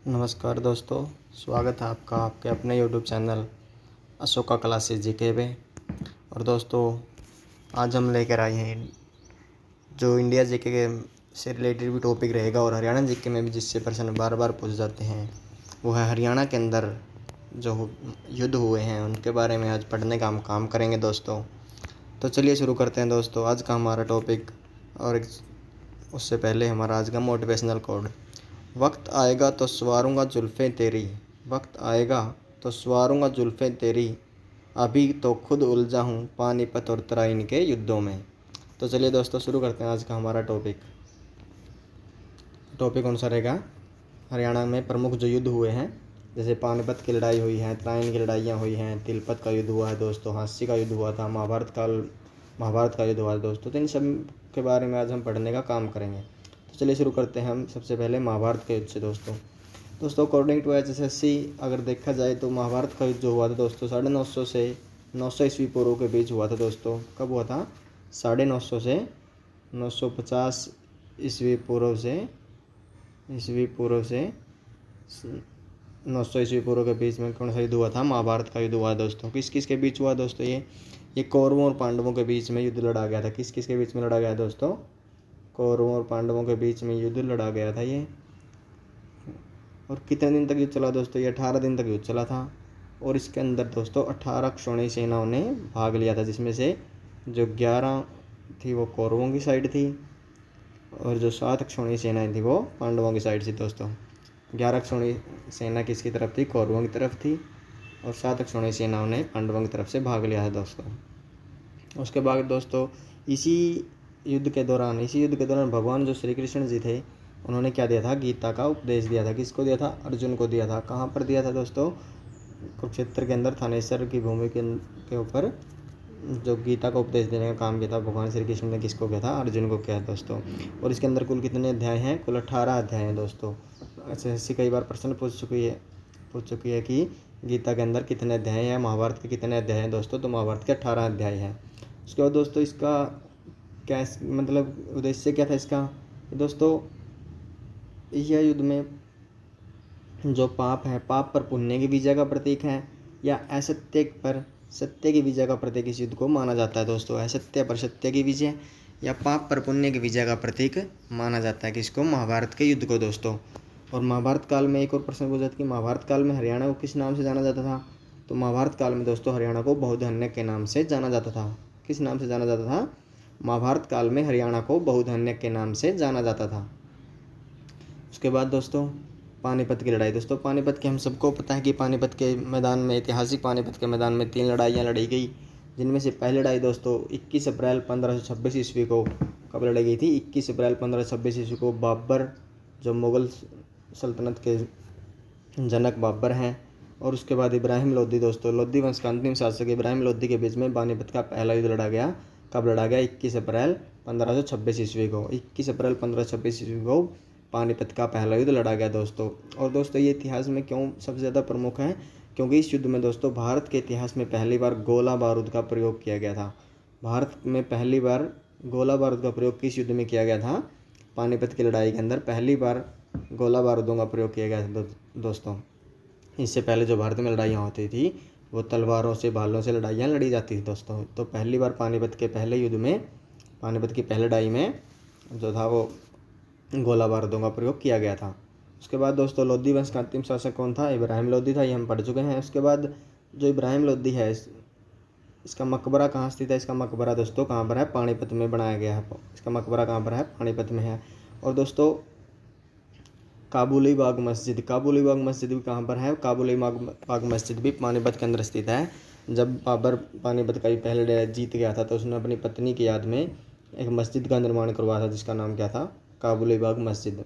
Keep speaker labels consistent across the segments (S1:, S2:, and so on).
S1: नमस्कार दोस्तों, स्वागत है आपका आपके अपने YouTube channel Ashoka classes GK पे। और दोस्तों, आज हम लेकर आए हैं जो इंडिया जीके के से रिलेटेड भी टॉपिक रहेगा और हरियाणा जीके में भी जिससे प्रश्न बार बार पूछ जाते हैं, वो है हरियाणा के अंदर जो युद्ध हुए हैं उनके बारे में आज पढ़ने का हम काम करेंगे दोस्तों। तो चलिए शुरू करते हैं दोस्तों आज का हमारा टॉपिक। और उससे पहले हमारा आज का मोटिवेशनल कोड, वक्त आएगा तो संवारूंगा जुल्फ़ें तेरी, वक्त आएगा तो संवारूंगा जुल्फ़ें तेरी, अभी तो खुद उलझा हूँ पानीपत और तराइन के युद्धों में। तो चलिए दोस्तों शुरू करते हैं आज का हमारा टॉपिक कौन सा रहेगा? हरियाणा में प्रमुख जो युद्ध हुए हैं, जैसे पानीपत की लड़ाई हुई है, तराइन की लड़ाइयाँ हुई हैं, तिलपत का युद्ध हुआ है दोस्तों, हांसी का युद्ध हुआ था, महाभारत का युद्ध हुआ है दोस्तों। तो इन सब के बारे में आज हम पढ़ने का काम करेंगे। तो चलिए शुरू करते हैं हम सबसे पहले महाभारत के युद्ध से दोस्तों अकॉर्डिंग टू HSSC अगर देखा जाए तो महाभारत का युद्ध जो हुआ था दोस्तों 950 से 900 ईस्वी पूर्व के बीच हुआ था दोस्तों। कब हुआ था? 950 से 950 ईस्वी पूर्व से 900 ईस्वी पूर्व के बीच में कौन सा युद्ध हुआ था? महाभारत का युद्ध हुआ दोस्तों। किस किस के बीच हुआ दोस्तों? ये कौरवों और पांडवों के बीच में युद्ध लड़ा गया था। किस किस के बीच में लड़ा गया दोस्तों? कौरवों और पांडवों के बीच में युद्ध लड़ा गया था ये। और कितने दिन तक युद्ध चला दोस्तों? ये 18 दिन तक युद्ध चला था। और इसके अंदर दोस्तों 18 क्षौणी सेनाओं ने भाग लिया था, जिसमें से जो 11 थी वो कौरवों की साइड थी और जो 7 क्षौणी सेनाएं थी वो पांडवों की साइड थी दोस्तों। 11 क्षौणी सेना किसकी तरफ थी? कौरवों की तरफ थी। और 7 क्षौणी सेनाओं ने पांडवों की तरफ से भाग लिया था दोस्तों। उसके बाद दोस्तों इसी युद्ध के दौरान भगवान जो श्री कृष्ण जी थे, उन्होंने क्या दिया था? गीता का उपदेश दिया था। किसको दिया था? अर्जुन को दिया था। कहाँ पर दिया था दोस्तों? कुरुक्षेत्र के अंदर थानेश्वर की भूमि के ऊपर जो गीता का उपदेश देने का काम किया था भगवान श्री कृष्ण ने किसको किया था? अर्जुन को किया दोस्तों। और इसके अंदर कुल कितने अध्याय हैं? कुल 18 अध्याय हैं दोस्तों। ऐसे कई बार प्रश्न पूछ चुकी है कि गीता के अंदर कितने अध्याय हैं, महाभारत के कितने अध्याय हैं दोस्तों? तो महाभारत के 18 अध्याय हैं। उसके बाद दोस्तों इसका क्या मतलब उद्देश्य क्या था इसका? दोस्तों यह युद्ध में जो पाप है, पाप पर पुण्य की विजय का प्रतीक है, या असत्य पर सत्य की विजय का प्रतीक इस युद्ध को माना जाता है दोस्तों। असत्य पर सत्य की विजय या पाप पर पुण्य की विजय का प्रतीक माना जाता है किसको? महाभारत के युद्ध को दोस्तों। और महाभारत काल में एक और प्रश्न पूछा था कि महाभारत काल में हरियाणा को किस नाम से जाना जाता था? तो महाभारत काल में दोस्तों हरियाणा को बहुधान्य के नाम से जाना जाता था। किस नाम से जाना जाता था? महाभारत काल में हरियाणा को बहुधान्य के नाम से जाना जाता था। उसके बाद दोस्तों पानीपत की लड़ाई। दोस्तों पानीपत के हम सबको पता है कि पानीपत के मैदान में, ऐतिहासिक पानीपत के मैदान में 3 लड़ाइयाँ लड़ी गई, जिनमें से पहली लड़ाई दोस्तों 21 अप्रैल 1526 ईस्वी को कब लड़ी गई थी? 21 अप्रैल 1526 ईस्वी को बाबर, जो मुग़ल सल्तनत के जनक बाबर हैं, और उसके बाद इब्राहिम लोदी दोस्तों, लोदी वंश का अंतिम शासक इब्राहिम लोदी के बीच में पानीपत का पहला युद्ध लड़ा गया। कब लड़ा गया? 21 अप्रैल 1526 ईस्वी को। 21 अप्रैल 1526 ईस्वी को पानीपत का पहला युद्ध लड़ा गया दोस्तों। और दोस्तों ये इतिहास में क्यों सबसे ज़्यादा प्रमुख है? क्योंकि इस युद्ध में दोस्तों भारत के इतिहास में पहली बार गोला बारूद का प्रयोग किया गया था। भारत में पहली बार गोला बारूद का प्रयोग किस युद्ध में किया गया था? पानीपत की लड़ाई के अंदर पहली बार गोला बारूदों का प्रयोग किया गया था दोस्तों। इससे पहले जो भारत में लड़ाइयाँ होती थी वो तलवारों से, भालों से लड़ाइयाँ लड़ी जाती थी दोस्तों। तो पहली बार पानीपत के पहले युद्ध में, पानीपत की पहली लड़ाई में जो था वो गोला बारूदों का प्रयोग किया गया था। उसके बाद दोस्तों लोदी वंश का अंतिम शासक कौन था? इब्राहिम लोदी था। ये हम पढ़ चुके हैं। उसके बाद जो इब्राहिम लोदी है, इसका मकबरा कहाँ स्थित है? इसका मकबरा दोस्तों कहाँ पर है? पानीपत में बनाया गया है। इसका मकबरा कहाँ पर है? पानीपत में है। और दोस्तों काबुली बाग मस्जिद भी कहाँ पर है? काबुली बाग मस्जिद भी पानीपत के अंदर स्थित है। जब बाबर पानीपत का पहले जीत गया था तो उसने अपनी पत्नी की याद में एक मस्जिद का निर्माण करवाया था, जिसका नाम क्या था? काबुली बाग मस्जिद।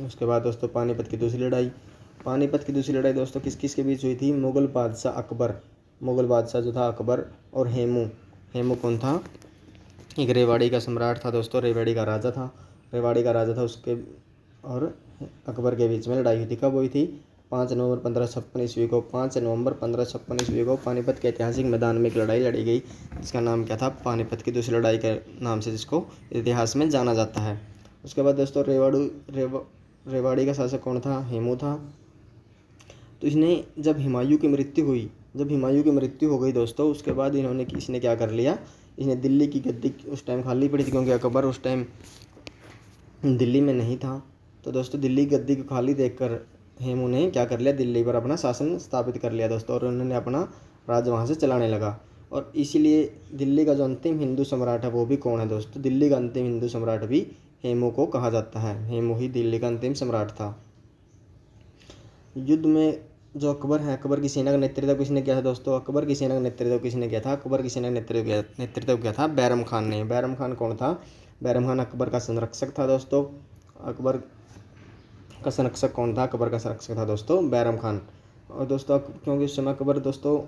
S1: उसके बाद दोस्तों पानीपत की दूसरी लड़ाई दोस्तों किस किस के बीच हुई थी? मुग़ल बादशाह जो था अकबर और हेमू कौन था? एक रेवाड़ी का सम्राट था दोस्तों, रेवाड़ी का राजा था। उसके और अकबर के बीच में लड़ाई हुई थी। कब हुई थी? 5 नवंबर 1556 ईस्वी को पानीपत के ऐतिहासिक मैदान में एक लड़ाई लड़ी गई, जिसका नाम क्या था? पानीपत की दूसरी लड़ाई के नाम से जिसको इतिहास में जाना जाता है। उसके बाद दोस्तों रेवाड़ी का शासक कौन था? हेमू था। तो इसने जब हुमायूं की मृत्यु हुई, जब हुमायूं की मृत्यु हो गई दोस्तों, उसके बाद इसने क्या कर लिया, इसने दिल्ली की गद्दी उस टाइम खाली पड़ी थी क्योंकि अकबर उस टाइम दिल्ली में नहीं था। तो दोस्तों दिल्ली की गद्दी को खाली देखकर हेमू ने क्या कर लिया, दिल्ली पर अपना शासन स्थापित कर लिया दोस्तों, और उन्होंने अपना राज वहाँ से चलाने लगा। और इसीलिए दिल्ली का जो अंतिम हिंदू सम्राट है वो भी कौन है दोस्तों? दिल्ली का अंतिम हिंदू सम्राट भी हेमू को कहा जाता है। हेमू ही दिल्ली का अंतिम सम्राट था। युद्ध में जो अकबर है, अकबर की सेना का नेतृत्व किसने किया था दोस्तों? अकबर की सेना का नेतृत्व किसने किया था? अकबर की सेना का नेतृत्व किया था बैरम खान ने। बैरम खान कौन था? बैरम खान अकबर का संरक्षक था दोस्तों। अकबर का संरक्षक कौन था? अकबर का संरक्षक था दोस्तों बैरम खान। और दोस्तों क्योंकि उस समय अकबर दोस्तों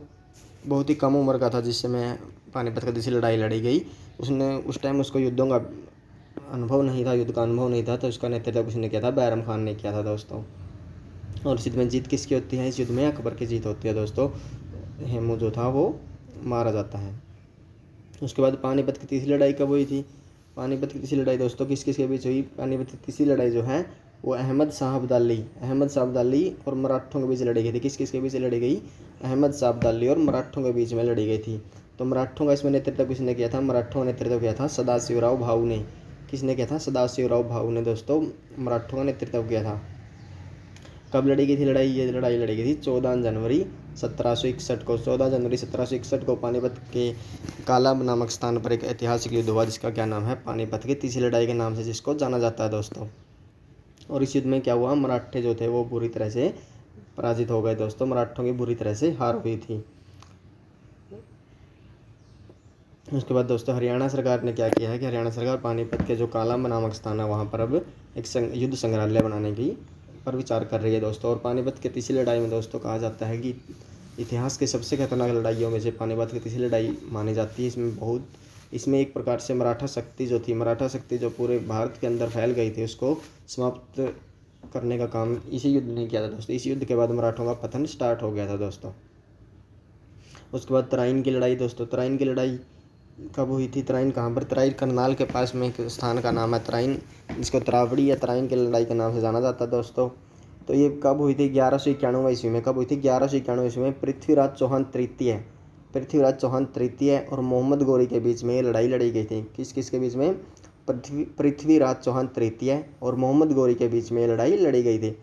S1: बहुत ही कम उम्र का था जिस समय पानीपत का दूसरी लड़ाई लड़ी गई। उसने उस टाइम उसको युद्धों का अनुभव नहीं था, युद्ध का अनुभव नहीं था, तो उसका नेतृत्व किसने किया था? बैरम खान ने किया था दोस्तों। और इस युद्ध में जीत किसकी होती है? इस युद्ध में अकबर की जीत होती है दोस्तों। हेमू जो था वो मारा जाता है। उसके बाद पानीपत की तीसरी लड़ाई कब हुई थी? पानीपत की तीसरी लड़ाई दोस्तों किस किस के बीच हुई? पानीपत की तीसरी लड़ाई जो है वो अहमद शाह अब्दाली और मराठों के बीच लड़ी गई थी। किस किस के बीच लड़ी गई? अहमद शाह अब्दाली और मराठों के बीच में लड़ी गई थी। तो मराठों का इसमें नेतृत्व किसने किया था? मराठों का नेतृत्व किया था सदाशिवराव भाऊ ने। किसने किया था? सदाशिवराव भाऊ ने दोस्तों मराठों का नेतृत्व किया था। कब लड़ी गई थी लड़ाई? ये लड़ाई लड़ी गई थी 14 जनवरी 1761 को। 14 जनवरी 1761 को पानीपत के काला नामक स्थान पर एक ऐतिहासिक युद्ध हुआ जिसका क्या नाम है? पानीपत की तीसरी लड़ाई के नाम से जिसको जाना जाता है दोस्तों। और इस युद्ध में क्या हुआ? मराठे जो थे वो बुरी तरह से पराजित हो गए दोस्तों। मराठों की बुरी तरह से हार हुई थी। उसके बाद दोस्तों हरियाणा सरकार ने क्या किया है कि हरियाणा सरकार पानीपत के जो कालाम्ब नामक स्थान है वहाँ पर अब एक युद्ध संग्रहालय बनाने की पर विचार कर रही है दोस्तों। और पानीपत की तीसरी लड़ाई में दोस्तों कहा जाता है कि इतिहास के सबसे खतरनाक लड़ाइयों में से पानीपत की तीसरी लड़ाई मानी जाती है। इसमें एक प्रकार से मराठा शक्ति जो पूरे भारत के अंदर फैल गई थी उसको समाप्त करने का काम इसी युद्ध ने किया था दोस्तों। इसी युद्ध के बाद मराठों का पतन स्टार्ट हो गया था दोस्तों। उसके बाद तराइन की लड़ाई दोस्तों। तराइन की लड़ाई कब हुई थी? तराइन कहाँ पर? तराइन करनाल के पास में एक स्थान का नाम है तराइन, जिसको तरावड़ी या तराइन की लड़ाई के नाम से जाना जाता है दोस्तों। तो ये कब हुई थी? 1191 ईस्वी में। कब हुई थी? 1191 ईस्वी में पृथ्वीराज चौहान तृतीय और मोहम्मद गोरी के बीच में ये लड़ाई लड़ी गई थी। किस किस के बीच में? पृथ्वीराज चौहान तृतीय और मोहम्मद गोरी के बीच में ये लड़ाई लड़ी गई थी।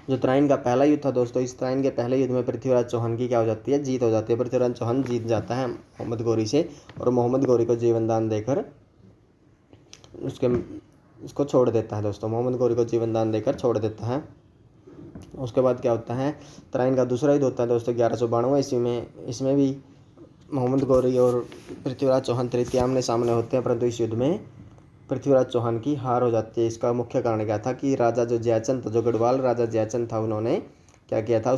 S1: जो तराइन का पहला युद्ध था दोस्तों, इस तराइन के पहले युद्ध में पृथ्वीराज चौहान की क्या हो जाती है? जीत हो जाती है। पृथ्वीराज चौहान जीत जाता है मोहम्मद गोरी से और मोहम्मद गोरी को जीवन दान देकर उसको छोड़ देता है दोस्तों। मोहम्मद गोरी को जीवन दान देकर छोड़ देता है। उसके बाद क्या होता है? तराइन का दूसरा युद्ध होता है दोस्तों 1192 ईस्वी में। इसमें भी मोहम्मद गोरी और पृथ्वीराज चौहान तृतीय आमने सामने होते हैं, परंतु इस युद्ध में पृथ्वीराज चौहान की हार हो जाती है। इसका मुख्य कारण क्या था कि राजा जो जयचंद था, जो गढ़वाल राजा जयचंद था, उन्होंने क्या किया था?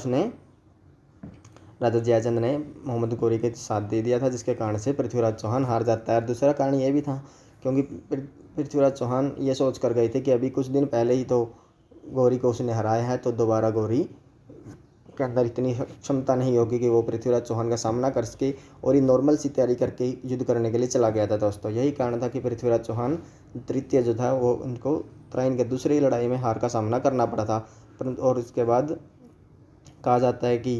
S1: राजा जयचंद ने मोहम्मद गोरी के साथ दे दिया था, जिसके कारण से पृथ्वीराज चौहान हार जाता है। और दूसरा कारण यह भी था क्योंकि पृथ्वीराज चौहान ये सोच कर गए थे कि अभी कुछ दिन पहले ही तो गोरी को उसने हराया है, तो दोबारा गोरी के अंदर इतनी क्षमता नहीं होगी कि वो पृथ्वीराज चौहान का सामना कर सके, और ये नॉर्मल सी तैयारी करके युद्ध करने के लिए चला गया था दोस्तों। यही कारण था कि पृथ्वीराज चौहान तृतीय जो था वो उनको तराइन के दूसरी लड़ाई में हार का सामना करना पड़ा था। परंतु और इसके बाद कहा जाता है कि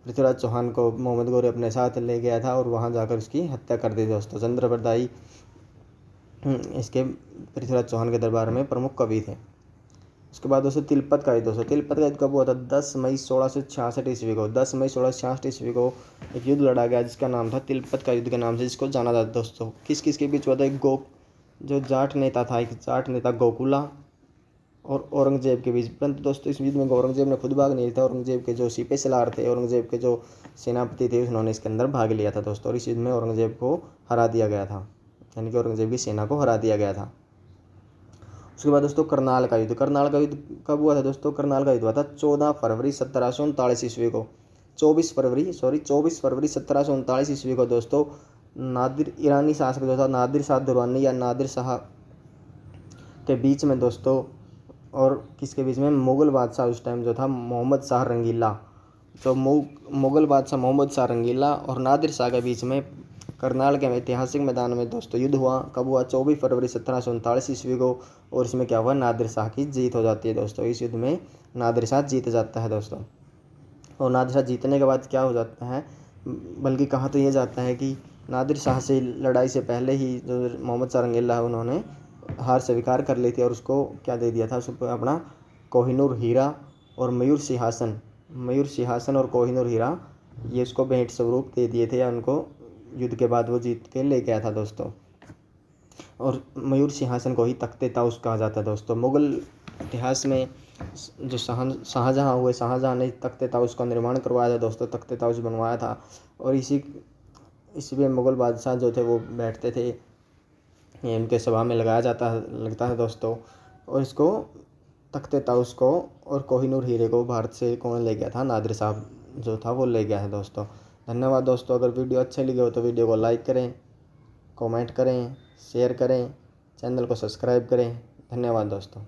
S1: पृथ्वीराज चौहान को मोहम्मद गोरी अपने साथ ले गया था और वहाँ जाकर उसकी हत्या कर दी दोस्तों। चंद्रप्रदाई इसके पृथ्वीराज चौहान के दरबार में प्रमुख कवि थे। उसके बाद दोस्तों तिलपत का युद्ध। दोस्तों तिलपत का युद्ध कब हुआ था? 10 मई 1666 ईस्वी को। 10 मई 1666 ईस्वी को एक युद्ध लड़ा गया जिसका नाम था तिलपत का युद्ध के नाम से जिसको जाना जाता है दोस्तों। किस किस के बीच हुआ था? जो जाट नेता था, एक जाट नेता गोकुला और औरंगजेब के बीच। परंतु दोस्तों इस युद्ध में औरंगजेब ने खुद भाग नहीं लिया था। औरंगजेब के जो सिपह सलार थे, औरंगजेब के जो सेनापति थे, उन्होंने इसके अंदर भाग लिया था दोस्तों। और इस युद्ध में औरंगजेब को हरा दिया गया था, यानी कि औरंगजेब की सेना को हरा दिया गया था। उसके बाद दोस्तों करनाल का युद्ध। करनाल का युद्ध कब हुआ था दोस्तों? करनाल का युद्ध हुआ था 14 फरवरी 1739 ईस्वी को। 24 फरवरी 1739 ईस्वी को दोस्तों नादिर ईरानी शासक जो था नादिर शाह दुरानी या नादिर शाह के बीच में दोस्तों, और किसके बीच में? मुग़ल बादशाह उस टाइम जो था मोहम्मद शाह रंगीला, जो मुग़ल बादशाह मोहम्मद शाह रंगीला और नादिर शाह के बीच में करनाल के ऐतिहासिक मैदान में दोस्तों युद्ध हुआ। कब हुआ? 24 फरवरी 1739 ईस्वी को। और इसमें क्या हुआ? नादिर शाह की जीत हो जाती है दोस्तों। इस युद्ध में नादिर शाह जीत जाता है दोस्तों। और नादिर शाह जीतने के बाद क्या हो जाता है, बल्कि कहा तो ये जाता है कि नादिर शाह से लड़ाई से पहले ही जो मोहम्मद शाह रंगीला है उन्होंने हार स्वीकार कर ली थी और उसको क्या दे दिया था, उसको अपना कोहिनूर हीरा और मयूर सिंहासन और कोहिनूर हीरा ये उसको भेंट स्वरूप दे दिए थे, या उनको युद्ध के बाद वो जीत के ले गया था दोस्तों। और मयूर सिंहासन को ही तख्ते ताउस कहा जाता है दोस्तों। मुग़ल इतिहास में जो शाहजहाँ हुए, शाहजहाँ ने तख्ते ताउस का निर्माण करवाया था दोस्तों, तख्ते ताउस बनवाया था। और इसी पे मुग़ल बादशाह जो थे वो बैठते थे, ये उनके सभा में लगता है दोस्तों। और इसको तख्ते ताउस को और कोहिनूर हीरे को भारत से कौन ले गया था? नादिर साहब जो था वो ले गया है दोस्तों। धन्यवाद दोस्तों। अगर वीडियो अच्छे लगे हो तो वीडियो को लाइक करें, कमेंट करें, शेयर करें, चैनल को सब्सक्राइब करें। धन्यवाद दोस्तों।